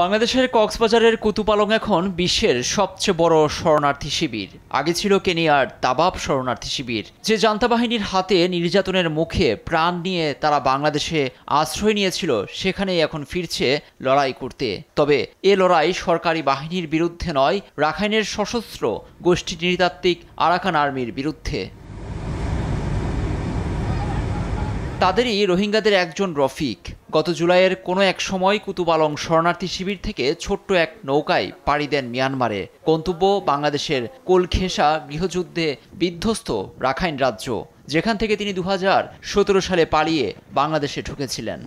বাংলাদেশের কক্সবাজারের কুতুপালং এখন বিশ্বের সবচেয়ে বড় শরণার্থী শিবির। আগে ছিল কেনিয়ার দাবাব শরণার্থী শিবির, যে জান্তা বাহিনীর হাতে নির্যাতনের মুখে প্রাণ নিয়ে তারা বাংলাদেশে আশ্রয় নিয়েছিল, সেখানেই এখন ফিরছে লড়াই করতে। তবে এ লড়াই সরকারি বাহিনীর বিরুদ্ধে নয়, রাখাইনের সশস্ত্র গোষ্ঠী নৃতাত্ত্বিক আরাকান আর্মির বিরুদ্ধে। তাদেরই রোহিঙ্গাদের একজন রফিক গত জুলাইয়ের কোনো এক সময় কুতুপালং শরণার্থী শিবির থেকে ছোট্ট এক নৌকায় পাড়ি দেন মিয়ানমারে। গন্তব্য বাংলাদেশের কোলখেসা গৃহযুদ্ধে বিধ্বস্ত রাখাইন রাজ্য, যেখান থেকে তিনি 2017 সালে পালিয়ে বাংলাদেশে ঢুকেছিলেন।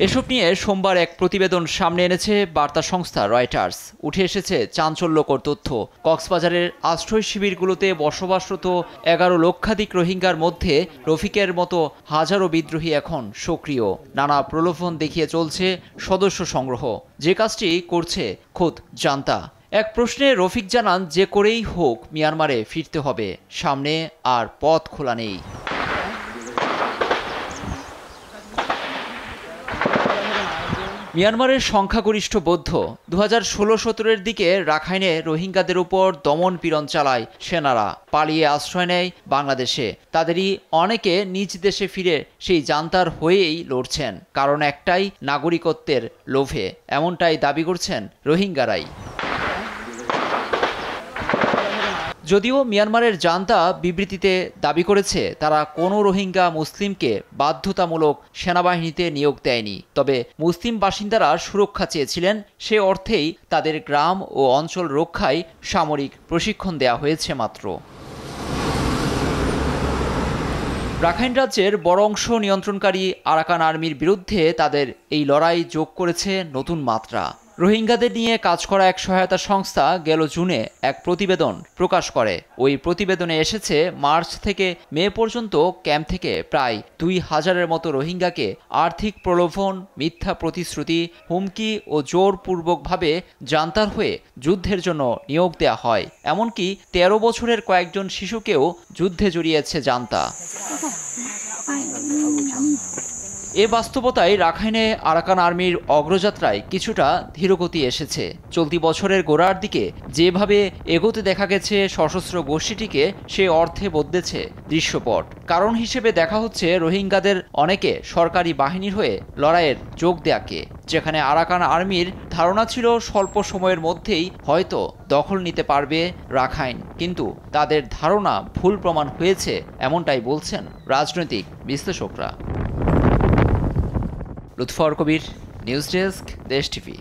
এসব নিয়ে সোমবার এক প্রতিবেদন সামনে এনেছে বার্তা সংস্থা রয়টার্স। উঠে এসেছে চাঞ্চল্যকর তথ্য। কক্সবাজারের আশ্রয় শিবিরগুলোতে বসবাসরত 11 লক্ষাধিক রোহিঙ্গার মধ্যে রফিকের মতো হাজারো বিদ্রোহী এখন সক্রিয়। নানা প্রলোভন দেখিয়ে চলছে সদস্য সংগ্রহ, যে কাজটি করছে খোদ জান্তা। এক প্রশ্নে রফিক জানান, যে করেই হোক মিয়ানমারে ফিরতে হবে, সামনে আর পথ খোলা নেই। মিয়ানমারের সংখ্যাগরিষ্ঠ বৌদ্ধ 2016-17 দিকে রাখাইনে রোহিঙ্গাদের উপর দমন পীড়ন চালায় সেনারা। পালিয়ে আশ্রয় নেয় বাংলাদেশে। তাদেরই অনেকে নিজ দেশে ফিরে সেই জান্তার হয়েই লড়ছেন, কারণ একটাই, নাগরিকত্বের লোভে। এমনটাই দাবি করছেন রোহিঙ্গারাই। যদিও মিয়ানমারের জান্তা বিবৃতিতে দাবি করেছে তারা কোনো রোহিঙ্গা মুসলিমকে বাধ্যতামূলক সেনাবাহিনীতে নিয়োগ দেয়নি, তবে মুসলিম বাসিন্দারা সুরক্ষা চেয়েছিলেন, সে অর্থেই তাদের গ্রাম ও অঞ্চল রক্ষায় সামরিক প্রশিক্ষণ দেওয়া হয়েছে মাত্র। রাখাইন রাজ্যের বড় অংশ নিয়ন্ত্রণকারী আরাকান আর্মির বিরুদ্ধে তাদের এই লড়াই যোগ করেছে নতুন মাত্রা। রোহিঙ্গাদের নিয়ে কাজ করা এক সহায়তা সংস্থা গেল জুনে এক প্রতিবেদন প্রকাশ করে। ওই প্রতিবেদনে এসেছে, মার্চ থেকে মে পর্যন্ত ক্যাম্প থেকে প্রায় 2000-এর মতো রোহিঙ্গাকে আর্থিক প্রলোভন, মিথ্যা প্রতিশ্রুতি, হুমকি ও জোরপূর্বকভাবে জান্তার হয়ে যুদ্ধের জন্য নিয়োগ দেওয়া হয়। এমনকি 13 বছরের কয়েকজন শিশুকেও যুদ্ধে জড়িয়েছে জান্তা। এ বাস্তবতায় রাখাইনে আরাকান আর্মির অগ্রযাত্রায় কিছুটা ধীরগতি এসেছে। চলতি বছরের গোড়ার দিকে যেভাবে এগোতে দেখা গেছে সশস্ত্র গোষ্ঠীটিকে, সে অর্থে বদলেছে দৃশ্যপট। কারণ হিসেবে দেখা হচ্ছে রোহিঙ্গাদের অনেকে সরকারি বাহিনীর হয়ে লড়াইয়ের যোগ দেয়াকে, যেখানে আরাকান আর্মির ধারণা ছিল স্বল্প সময়ের মধ্যেই হয়তো দখল নিতে পারবে রাখাইন, কিন্তু তাদের ধারণা ভুল প্রমাণ হয়েছে, এমনটাই বলছেন রাজনৈতিক বিশ্লেষকরা। লুৎফর কবির, নিউজ ডেস্ক, দেশ টিভি।